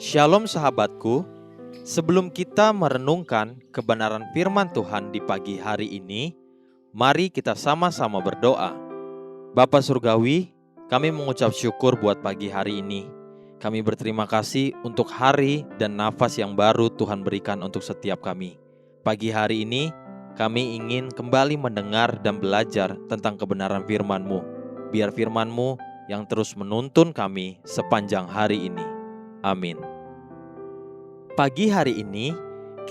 Shalom sahabatku, sebelum kita merenungkan kebenaran firman Tuhan di pagi hari ini, mari kita sama-sama berdoa. Bapa Surgawi, kami mengucap syukur buat pagi hari ini. Kami berterima kasih untuk hari dan nafas yang baru Tuhan berikan untuk setiap kami. Pagi hari ini, kami ingin kembali mendengar dan belajar tentang kebenaran firman-Mu. Biar firman-Mu yang terus menuntun kami sepanjang hari ini. Amin. Pagi hari ini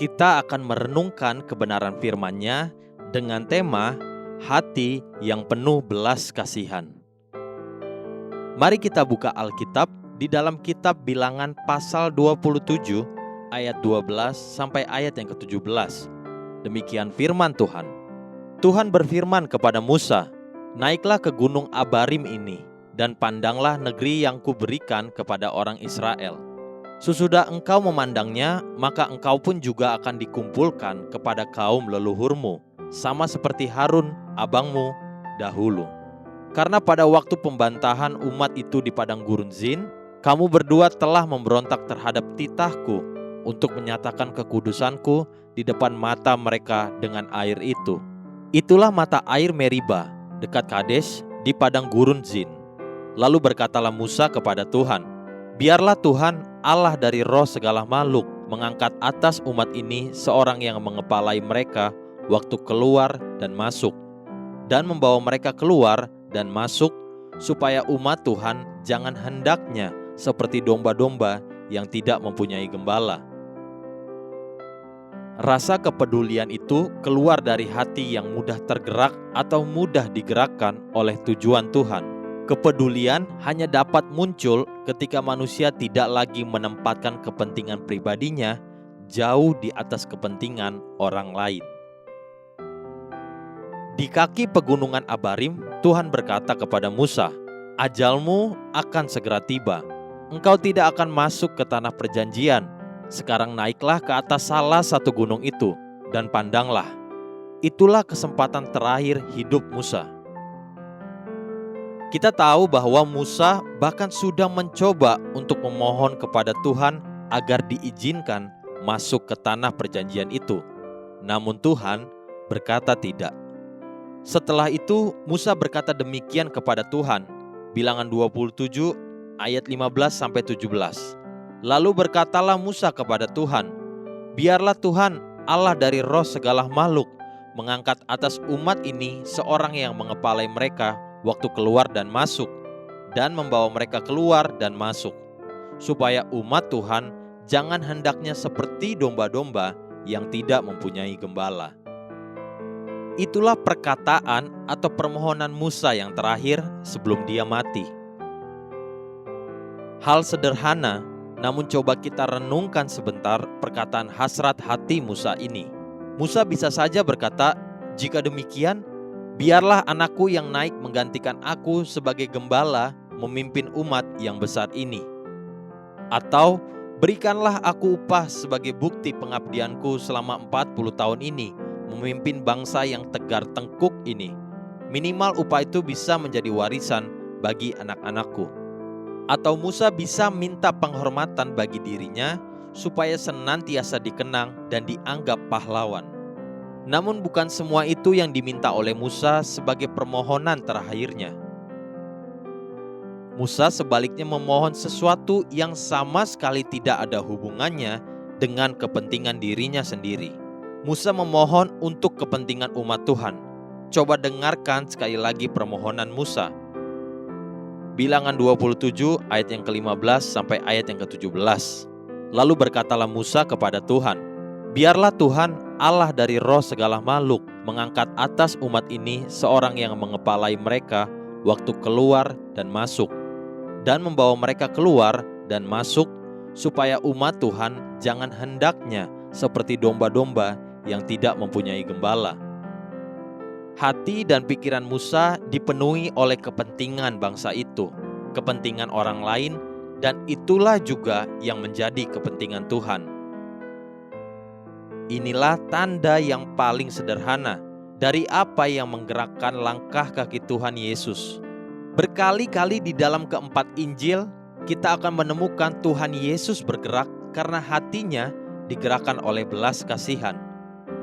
kita akan merenungkan kebenaran firman-Nya dengan tema hati yang penuh belas kasihan. Mari kita buka Alkitab di dalam kitab Bilangan pasal 27 ayat 12 sampai ayat yang ke-17. Demikian firman Tuhan. Tuhan berfirman kepada Musa, "Naiklah ke gunung Abarim ini dan pandanglah negeri yang kuberikan kepada orang Israel. Sesudah engkau memandangnya, maka engkau pun juga akan dikumpulkan kepada kaum leluhurmu, sama seperti Harun, abangmu, dahulu. Karena pada waktu pembantahan umat itu di padang gurun Zin, kamu berdua telah memberontak terhadap titahku untuk menyatakan kekudusanku di depan mata mereka dengan air itu. Itulah mata air Meriba, dekat Kadesh, di padang gurun Zin. Lalu berkatalah Musa kepada Tuhan, biarlah Tuhan Allah dari roh segala makhluk mengangkat atas umat ini seorang yang mengepalai mereka waktu keluar dan masuk, dan membawa mereka keluar dan masuk, supaya umat Tuhan jangan hendaknya seperti domba-domba yang tidak mempunyai gembala." Rasa kepedulian itu keluar dari hati yang mudah tergerak atau mudah digerakkan oleh tujuan Tuhan. Kepedulian hanya dapat muncul ketika manusia tidak lagi menempatkan kepentingan pribadinya jauh di atas kepentingan orang lain. Di kaki pegunungan Abarim, Tuhan berkata kepada Musa, "Ajalmu akan segera tiba. Engkau tidak akan masuk ke tanah perjanjian. Sekarang naiklah ke atas salah satu gunung itu dan pandanglah." Itulah kesempatan terakhir hidup Musa. Kita tahu bahwa Musa bahkan sudah mencoba untuk memohon kepada Tuhan agar diizinkan masuk ke tanah perjanjian itu. Namun Tuhan berkata tidak. Setelah itu Musa berkata demikian kepada Tuhan. Bilangan 27 ayat 15-17. Lalu berkatalah Musa kepada Tuhan, "Biarlah Tuhan Allah dari roh segala makhluk mengangkat atas umat ini seorang yang mengepalai mereka waktu keluar dan masuk, dan membawa mereka keluar dan masuk, supaya umat Tuhan jangan hendaknya seperti domba-domba yang tidak mempunyai gembala." Itulah perkataan atau permohonan Musa yang terakhir sebelum dia mati. Hal sederhana, namun coba kita renungkan sebentar perkataan hasrat hati Musa ini. Musa bisa saja berkata, "Jika demikian, biarlah anakku yang naik menggantikan aku sebagai gembala memimpin umat yang besar ini. Atau berikanlah aku upah sebagai bukti pengabdianku selama 40 tahun ini memimpin bangsa yang tegar tengkuk ini. Minimal upah itu bisa menjadi warisan bagi anak-anakku." Atau Musa bisa minta penghormatan bagi dirinya supaya senantiasa dikenang dan dianggap pahlawan. Namun bukan semua itu yang diminta oleh Musa sebagai permohonan terakhirnya. Musa sebaliknya memohon sesuatu yang sama sekali tidak ada hubungannya dengan kepentingan dirinya sendiri. Musa memohon untuk kepentingan umat Tuhan. Coba dengarkan sekali lagi permohonan Musa. Bilangan 27 ayat yang ke-15 sampai ayat yang ke-17. Lalu berkatalah Musa kepada Tuhan, "Biarlah Tuhan Allah dari roh segala makhluk mengangkat atas umat ini seorang yang mengepalai mereka waktu keluar dan masuk, dan membawa mereka keluar dan masuk, supaya umat Tuhan jangan hendaknya seperti domba-domba yang tidak mempunyai gembala." Hati dan pikiran Musa dipenuhi oleh kepentingan bangsa itu, kepentingan orang lain, dan itulah juga yang menjadi kepentingan Tuhan. Inilah tanda yang paling sederhana dari apa yang menggerakkan langkah kaki Tuhan Yesus. Berkali-kali di dalam keempat Injil, kita akan menemukan Tuhan Yesus bergerak karena hatinya digerakkan oleh belas kasihan.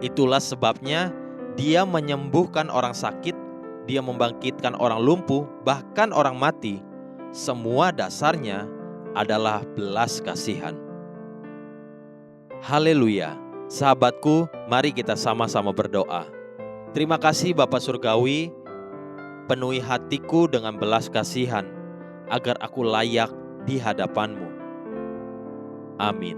Itulah sebabnya Dia menyembuhkan orang sakit, Dia membangkitkan orang lumpuh, bahkan orang mati. Semua dasarnya adalah belas kasihan. Haleluya. Sahabatku, mari kita sama-sama berdoa. Terima kasih Bapa Surgawi, penuhi hatiku dengan belas kasihan, agar aku layak di hadapan-Mu. Amin.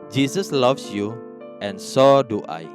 Jesus loves you, and so do I.